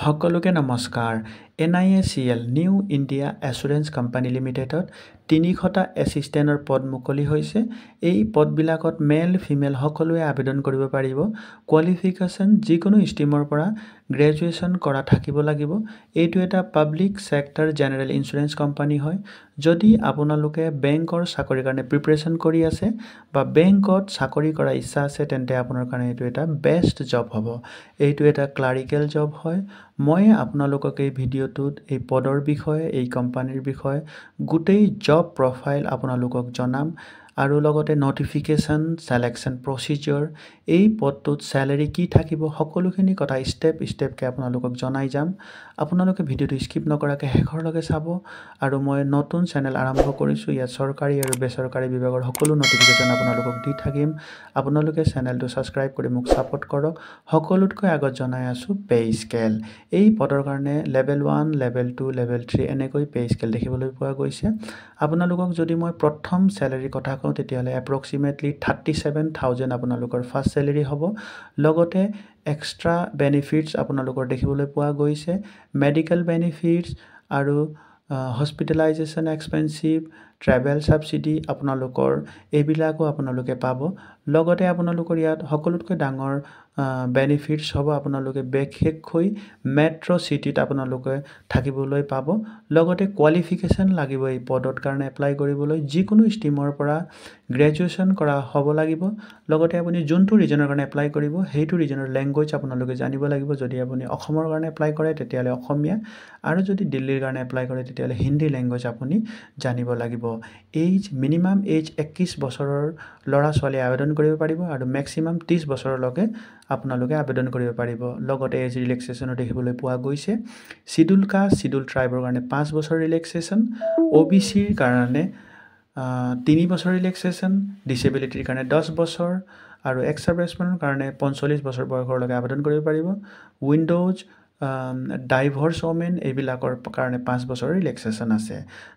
সকলোকে নমস্কাৰ NIACL new India assurance company লিমিটেডত 300টা এছিষ্টেণ্টৰ পদ মুকলি হৈছে এই পদবিলাকত মেল ফিমেল সকলোৱে আবেদন কৰিব পাৰিব কোৱালিফিকেশ্যন যিকোনো ষ্ট্ৰীমৰ পৰা গ্ৰেজুৱেশ্যন কৰা থাকিব লাগিব এইটো এটা public sector general insurance company হয় যদি আপোনালোকে বেংকৰ চাকৰিৰ কাৰণে প্ৰিপাৰেচন কৰি আছে বা বেংকত চাকৰি কৰা ইচ্ছা আছে তেন্তে আপোনাৰ কাৰণে এইটো এটা বেষ্ট জব হ'ব এইটো এটা ক্লাৰিকেল জব হয় মই আপোনালোকক এই ভিডিঅ'টোত এই পদৰ বিষয়ে এই কোম্পানীৰ বিষয়ে গোটেই জব প্ৰফাইল আপোনালোকক জনাম আৰু লগতে নোটিফিকেশন সিলেকশন প্ৰসিডিউৰ এই পদটোত স্যালাৰি কি থাকিব সকলোখিনি কথা স্টেপ স্টেপকে আপোনালোকক জনাই যাম আপোনালোকে ভিডিঅ'টো স্কিপ নকৰাকৈ শেষৰলৈকে চাব আৰু মই নতুন চেনেল আৰম্ভ কৰিছো ইয়াত চৰকাৰী আৰু বেচৰকাৰী বিভাগৰ সকলো নোটিফিকেশন আপোনালোকক দি থাকিম আপোনালোকে চেনেলটো সাবস্ক্ৰাইব কৰি মোক সাপোৰ্ট কৰক সকলোতকৈ আগত জনাই আছো পে স্কেল এই পদৰ কাৰণে লেভেল 1 লেভেল 2 লেভেল 3 এনেকৈ পে স্কেল দেখিবলৈ পোৱা গৈছে আপোনালোকক যদি মই প্ৰথম স্যালাৰি কথা কওঁ তেতিয়ালে এপ্ৰক্সিমেটলি 37000 আপোনালোকৰ ফাৰ্স্ট স্যালাৰি হ'ব লগতে এক্সট্ৰা বেনিফিটস আপোনালোকৰ দেখিবলৈ পোৱা গৈছে মেডিকেল বেনিফিটস আৰু হস্পিটেলাইজেশ্যন এক্সপেন্সিভ ট্ৰেভেল সাবসিডি আপোনালোকৰ এইবিলাকো আপোনালোকে পাব লগতে আপোনালোকৰ ইয়াত সকলোতকৈ ডাঙৰ বেনিফিটস হ'ব আপোনালোকে বিশেষকৈ মেট্ৰো সিটিত আপোনালোকে থাকিবলৈ পাব লগতে কোৱালিফিকেশ্যন লাগিব এই পদৰ কাৰণে এপ্লাই কৰিবলৈ যিকোনো ষ্ট্ৰীমৰ পৰা গ্ৰেজুৱেশ্যন কৰা হ'ব লাগিব লগতে আপুনি যোনটো ৰিজনৰ কাৰণে এপ্লাই কৰিব সেইটো ৰিজনৰ ল্যাঙ্গুৱেজ আপোনালোকে জানিব লাগিব যদি আপুনি অসমৰ কাৰণে এপ্লাই কৰে তেতিয়ালে অসমীয়া আৰু যদি দিল্লীৰ কাৰণে এপ্লাই কৰে তেতিয়ালে হিন্দী ল্যাঙ্গুৱেজ আপুনি জানিব লাগিব এজ মিনিমাম এজ 21 বছৰৰ লৰা ছোৱালী আবেদন কৰিব পাৰিব আৰু ম্যাক্সিমাম 30 বছৰলৈকে আপোনালোকে আবেদন কৰিব পাৰিব লগতে এজ ৰিলেক্সেশন দেখিবলৈ পোৱা গৈছে শিডিউল কাষ্ট শিডিউল ট্ৰাইবৰ কাৰণে 5 বছৰ ৰিলেক্সেশন OBCৰ কাৰণে 3 বছৰ ৰিলেক্সেশন ডিসেবিলিটিৰ কাৰণে 10 বছৰ আৰু এক্স সাৰ্ভিসমেনৰ কাৰণে 45 বছৰ বয়সলৈকে আবেদন কৰিব পাৰিব উইন্ডোজ ডাইভৰ্স ওমেন এইবিলাকৰ কাৰণে 5 বছৰ ৰিলেক্সেশন আছে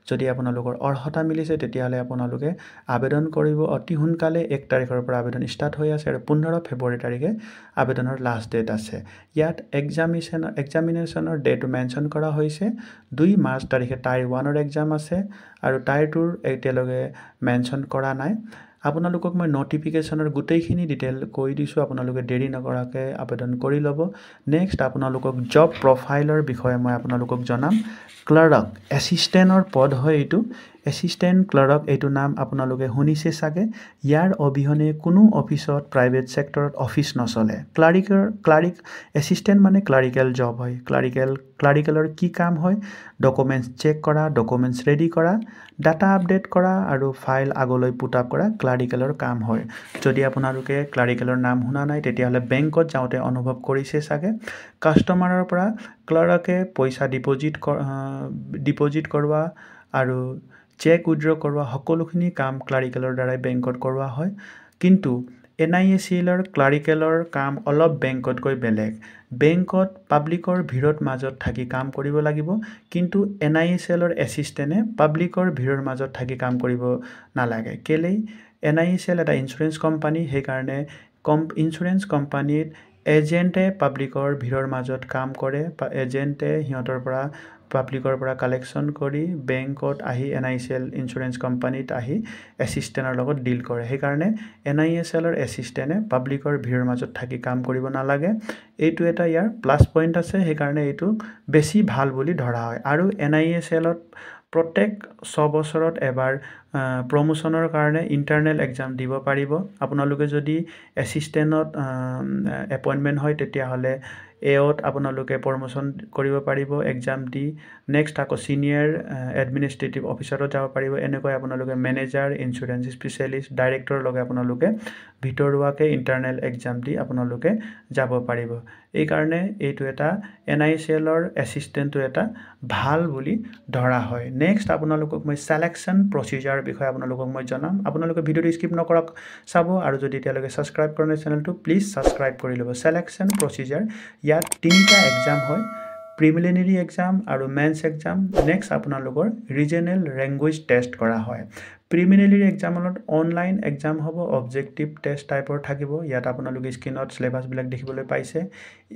যদি আপোনালোকৰ অৰ্হতা মিলিছে তেতিয়ালে আপোনালোকে আবেদন কৰিব অতি সোনকালে 1 তাৰিখৰ পৰা আবেদন ষ্টাৰ্ট হৈ আছে আৰু 15 ফেব্ৰুৱাৰী তাৰিখে আবেদনৰ লাষ্ট ডেট আছে ইয়াত এক্সামিনেশনৰ ডেট মেনশন কৰা হৈছে 2 মাৰ্চ তাৰিখে টায়াৰ 1ৰ এক্সাম আছে আৰু টায়াৰ 2ৰ এতিয়ালৈকে মেনশন কৰা নাই আপোনালোকক মই নোটিফিকেশনৰ গোটেইখিনি ডিটেইল কৈ দিছো আপোনালোকে দেৰি নকৰাকৈ আবেদন কৰি ল'ব নেক্সট আপোনালোকক জব প্ৰফাইলৰ বিষয়ে মই আপোনালোকক জনাম ক্লাৰ্ক এছিষ্টেণ্টৰ পদ হয় এইটো এছিষ্টেণ্ট ক্লাৰ্ক এইটো নাম আপোনালোকে শুনিছে সাগে ইয়াৰ অবিহনে কোনো অফিসত প্ৰাইভেট সেক্টৰত অফিস নচলে ক্লাৰিক এছিষ্টেণ্ট মানে ক্লাৰিকেল জব হয় ক্লাৰিকেলৰ কি কাম হয় ডকুমেন্টস চেক কৰা ডকুমেন্টস ৰেডি কৰা ডাটা আপডেট কৰা আৰু ফাইল আগলৈ পুট আপ কৰা ক্লাৰিকেলৰ কাম হয় যদি আপোনালোকে ক্লাৰিকেলৰ নাম শুনা নাই তেতিয়াহলে বেংকত যাওঁতে অনুভৱ কৰিছে সাগে কাস্টমাৰৰ পৰা ক্লাৰ্কে পইচা ডিপোজিট কৰোৱা আৰু চেক উইথড্ৰ কৰোৱা সকলোখিনি কাম ক্লাৰিকেলৰ দ্বাৰাই বেংকত কৰোৱা হয় কিন্তু NIACLৰ ক্লাৰিকেলৰ কাম অলপ বেংকতকৈ বেলেগ বেংকত পাব্লিকৰ ভিৰৰ মাজত থাকি কাম কৰিব লাগিব কিন্তু NIACLৰ এছিষ্টেণ্টে পাব্লিকৰ ভিৰৰ মাজত থাকি কাম কৰিব নালাগে কেলেই NIACL এটা ইন্স্যুৰেন্স কোম্পানী সেই কাৰণে ইন্স্যুৰেন্স কোম্পানীত এজেন্টে পাব্লিকৰ ভিৰৰ মাজত কাম কৰে এজেন্টে হিয়তৰ পৰা পাব্লিকৰ পৰা কালেকশন কৰি বেংকত আহি NIACL ইন্স্যুৰেন্স কোম্পানীত আহি এছিষ্টেণ্টৰ লগত ডিল কৰে সেই কাৰণে NIACLৰ এছিষ্টেণ্টে পাব্লিকৰ ভিৰৰ মাজত থাকি কাম কৰিব নালাগে এইটো এটা ইয়াৰ প্লাস পইণ্ট আছে সেই কাৰণে এইটো বেছি ভাল বুলি ধৰা হয় আৰু NIACLত প্ৰত্যেক 6 বছৰত এবাৰ প্ৰমোশনৰ কাৰণে ইন্টাৰনেল এক্সাম দিব পাৰিব আপোনালোকে যদি এছিষ্টেণ্টত এপইন্টমেন্ট হয় তেতিয়াহলে এওত আপোনালোকে প্ৰমোশন কৰিব পাৰিব এক্সাম দি নেক্সট আকৌ সিনিয়ৰ এডমিনিষ্ট্ৰেটিভ অফিচাৰত যাব পাৰিব এনেকৈ আপোনালোকে মেনেজাৰ ইন্স্যুৰেন্স স্পেশালিষ্ট ডাইৰেক্টৰ লগে আপোনালোকে ভিতৰুৱাকে ইন্টাৰনেল এক্সাম দি আপোনালোকে যাব পাৰিব এই কাৰণে এইটো এটা NIACLৰ এছিষ্টেণ্টটো এটা ভাল বুলি ধৰা হয় নেক্সট আপোনালোকক মই সিলেকশন প্ৰসিডিউৰ বিষয়ে আপোনালোকক মই জনাম আপোনালোকে ভিডিঅটো স্কিপ নকৰক চাব আৰু যদি এতিয়ালৈকে সাবস্ক্ৰাইব কৰা নাই চেনেলটো প্লিজ সাবস্ক্ৰাইব কৰি ল'ব সিলেকশন প্ৰসিডিউৰ ইয়াত 3টা এক্সাম হয় প্ৰিলিমিনাৰী এক্সাম আৰু মেন্স এক্সাম নেক্সট আপোনালোকৰ ৰিজনেল ল্যাঙ্গুৱেজ টেষ্ট কৰা হয় প্ৰিলিমিনেৰী এক্সামত অনলাইন এক্সাম হ'ব, অবজেক্টিভ টেষ্ট টাইপৰ থাকিব। ইয়াত আপোনালোকে স্ক্ৰীনত চিলেবাছবিলাক দেখিবলৈ পাইছে।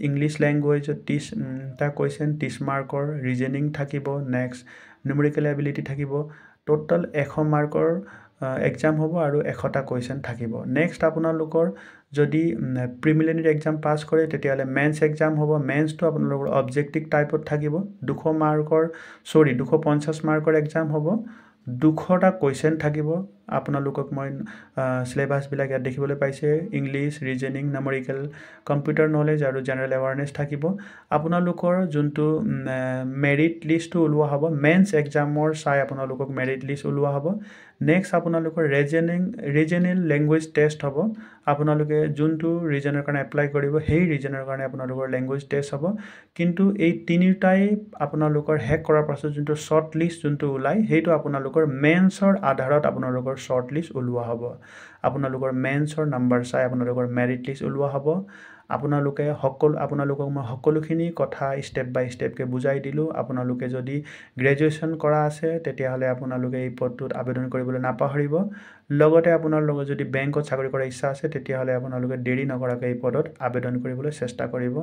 ইংলিছ লেংগুৱেজত 30টা কুৱেশ্যন, 30 মাৰ্কৰ, ৰিজনিং থাকিব, নেক্সট নিউমেৰিকেল এবিলিটি থাকিব। টোটেল 100 মাৰ্কৰ এক্সাম হ'ব আৰু 100টা কুৱেশ্যন থাকিব। নেক্সট আপোনালোকৰ যদি প্ৰিলিমিনেৰী এক্সাম পাছ কৰে তেতিয়াহ'লে মেন্স এক্সাম হ'ব। মেন্সটো আপোনালোকৰ অবজেক্টিভ টাইপত থাকিব। 250 মাৰ্কৰ এক্সাম হ'ব। 200টা কুৱেশ্যন থাকিব। আপোনালোকক মই চিলেবাছবিলাক ইয়াত দেখিবলৈ পাইছে। English, reasoning, numerical, computer knowledge আৰু জেনেৰেল এৱাৰনেছ থাকিব। আপোনালোকৰ যোনটো মেৰিট লিষ্টটো ওলোৱা হ'ব, মেন্স এক্সামৰ চাই আপোনালোকক মেৰিট লিষ্ট ওলোৱা হ'ব। নেক্সট আপোনালোকৰ ৰিজনেল লেংগুৱেজ টেষ্ট হ'ব। আপোনালোকে যোনটো ৰিজনৰ কাৰণে এপ্লাই কৰিব সেই ৰিজনৰ কাৰণে আপোনালোকৰ লেংগুৱেজ টেষ্ট হ'ব। কিন্তু এই তিনিটাই আপোনালোকৰ শেষ কৰাৰ পাছত যোনটো শ্বৰ্ট লিষ্ট যোনটো ওলায় সেইটো আপোনালোকৰ মেন্সৰ আধাৰত আপোনালোকৰ শ্বৰ্ট লিষ্ট ওলোৱা হ'ব। আপোনালোকৰ মেন্সৰ নাম্বাৰ চাই আপোনালোকৰ মেৰিট লিষ্ট ওলোৱা হ'ব। আপোনালোকক মই সকলোখিনি কথা ষ্টেপ বাই ষ্টেপকৈ বুজাই দিলোঁ। আপোনালোকে যদি গ্ৰেজুৱেশ্যন কৰা আছে তেতিয়াহ'লে আপোনালোকে এই পদটোত আবেদন কৰিবলৈ নাপাহৰিব। লগতে আপোনালোকৰ যদি বেংকত চাকৰি কৰাৰ ইচ্ছা আছে তেতিয়াহ'লে আপোনালোকে দেৰি নকৰাকৈ এই পদত আবেদন কৰিবলৈ চেষ্টা কৰিব।